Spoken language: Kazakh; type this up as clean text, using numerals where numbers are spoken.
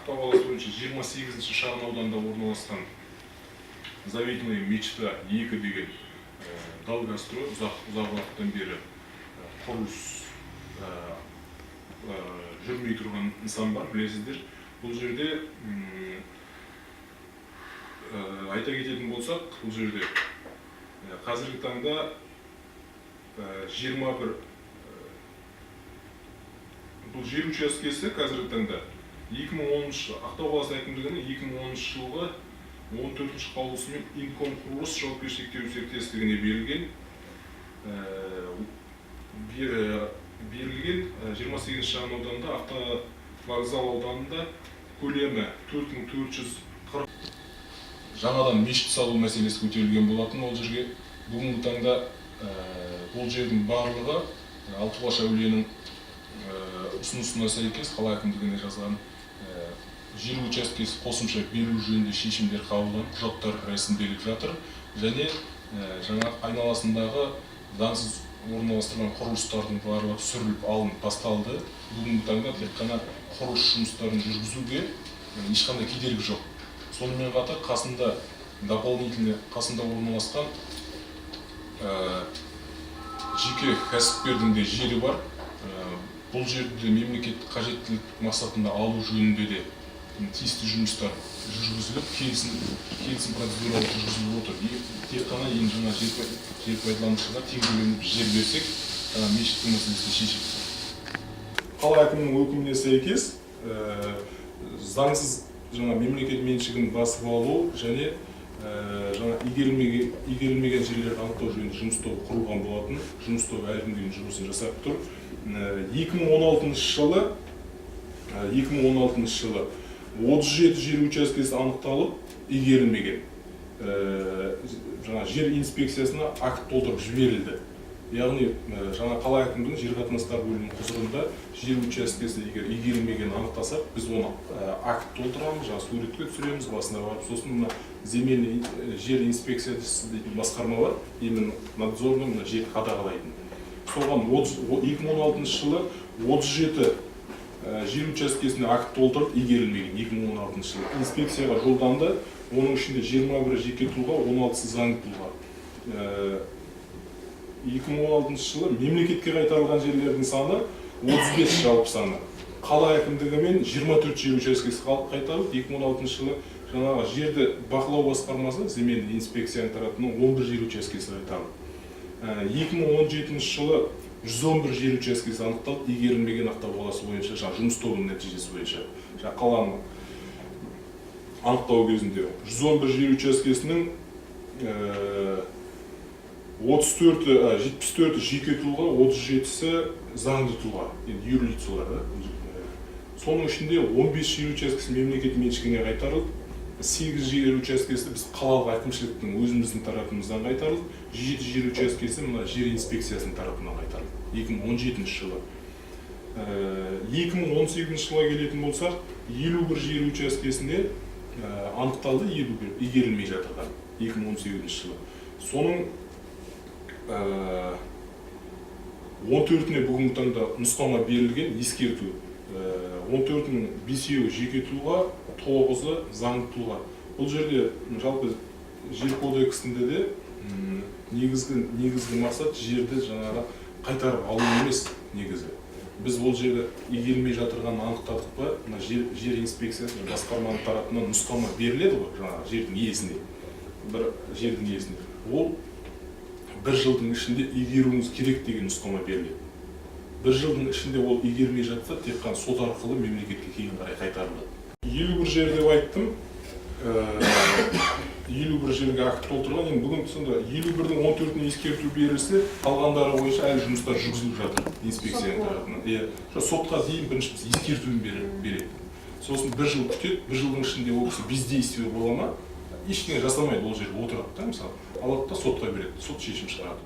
Ақтау қаласы бойынша 28-ші шағын ауданында орналасқан Заветный мечта 2 деген Долгострой ұзақ уақыттан бері құрылыс жүрмей тұрған нысан бар, білесіздер. Бұл жерде айта кететін болсақ, бұл жерде қазіргі таңда 21 бұл жер учаскесі қазіргі таңда 2010 Ақтау қаласы әкімдігінің 2010 жылғы 14-ші қаулысымен Инком құрылыс жауапкершілігі шектеулі серіктестігіне берілген 28 шағын ауданында автовокзал ауданында көлемі 4440 жаңадан мешіт салу мәселесі көтерілген болатын. Ол жерге бүгінгі таңда бұл жердің барлығы Алтыбаш әулиенің ұсынысына сәйкес қала әкімдігіне жазған жер учаскесі қосымша беру жөнінде шешімдер қабылданып, құжаттар рәсімделіп жатыр және жаңа айналасындағы заңсыз орналастырылған құрылыстардың барлығы сүріліп алынып тасталды. Бүгінгі таңда тек қана құрылыс жұмыстарын жүргізуге ешқандай кедергі жоқ. Сонымен қатар қасында орналасқан жеке кәсіпкердің де жері бар. Бұл жерде мемлекеттік қажеттілік мақсатында алу жөнінде де тиісті жұмыстар жүргізіліп, келісім процедуралары жүргізіліп отыр. Тек қана енді жаңа жер пайдаланушыға тең көлемде жер берсек, мешіттің мәселесі шешіледі. Қала әкімінің өкіміне сәйкес заңсыз мемлекет меншігін басып алу және игерілмеген жерлерді анықтау жөнінде жұмыс тобы құрылған болатын. Жұмыс тобы әлі күнге дейін жұмысын жасап тұр. 2016 жылы 37 жер учаскесі анықталып, игерілмеген. Жер инспекциясына акт толтырып жіберілді. Яғни жаңа қала әкімдігінің жер қатынастары бөлімінің құзырында жер учаскесі егер игерілмеген анықтасақ, біз оны акт толтырамыз, суретке түсіреміз, басына барып, сосын мына земельный жер инспекциясы дейтін басқарма бар, именно надзорный жер қадағалайтын. Соған 2016 жылы 37 жер учаскесіне акт толтырып игерілмеген 2016 жылы. Инспекцияға жолданды, оның ішінде 21 жеке тұлға, 16 заңды тұлға. 2016 жылы мемлекетке қайтарылған жерлердің саны 35 жалпы саны. Қала әкімдігімен 24 жер учаскесі қайтарылып, 2016 жылы жаңағы жерді бақылау басқармасы земельный инспекцияның тарапынан 11 жер учаскесі қайтарылып. 2017 жылы 111 жер учаскесі анықталып, игерілмеген Ақтау қаласы бойынша жұмыс тобының нәтижесі бойынша. Қаланы анықтау кезінде 111 жер учаскесінің 74 жеке тұлға, 37-сі заңды тұлға, юрлицалар. Соның ішінде 15 жер учаскесі мемлекет меншігіне қайтарылып, 8 жер учаскесі біз қалалық әкімшіліктің өзіміздің тарапымыздан қайтарылып, 7 жер учаскесі жер инспекциясының тарапынан қайтарылып, 2017 жылы. 2018 жылға келетін болсақ, 51 жер учаскесінде анықталды, 51 игерілмей жатырған 2018 жылы. Соның 14-не бүгінгі таңда нұсқама берілген ескерту. 14-нің 5-еуі жеке тұлға, 9-ы заңды тұлға. Бұл жерде жалпы жер кодексінде де негізгі мақсат жерді жаңағы қайтарып алу емес негізі. Біз бұл жерді игерілмей жатырғанын анықтадық па, жер инспекциясы басқарманың тарапынан нұсқама беріледі ғой, жаңағы жердің иесіне. Ол бір жылдың ішінде игеруіңіз керек деген нұсқама беріледі. Бір жылдың ішінде ол игермей жатса, тек қана сот арқылы мемлекетке кейін қарай қайтарылады. 51 жер деп айттым, 51 жерге акт толтырған. Енді бүгін сонда 51-дің 14-іне ескерту берілсе, қалғандары бойынша әлі жұмыстар жүргізіліп жатыр инспекцияның тарапынан. Сотқа дейін бірінші біз ескертуін береді. Сосын бір жыл күтеді, бір жылдың ішінде ол кісі бездействие бола ма, ештеңе жасамайды, ол жерге отырады, мысалы, алады да сотқа береді, сот шешім шығарады.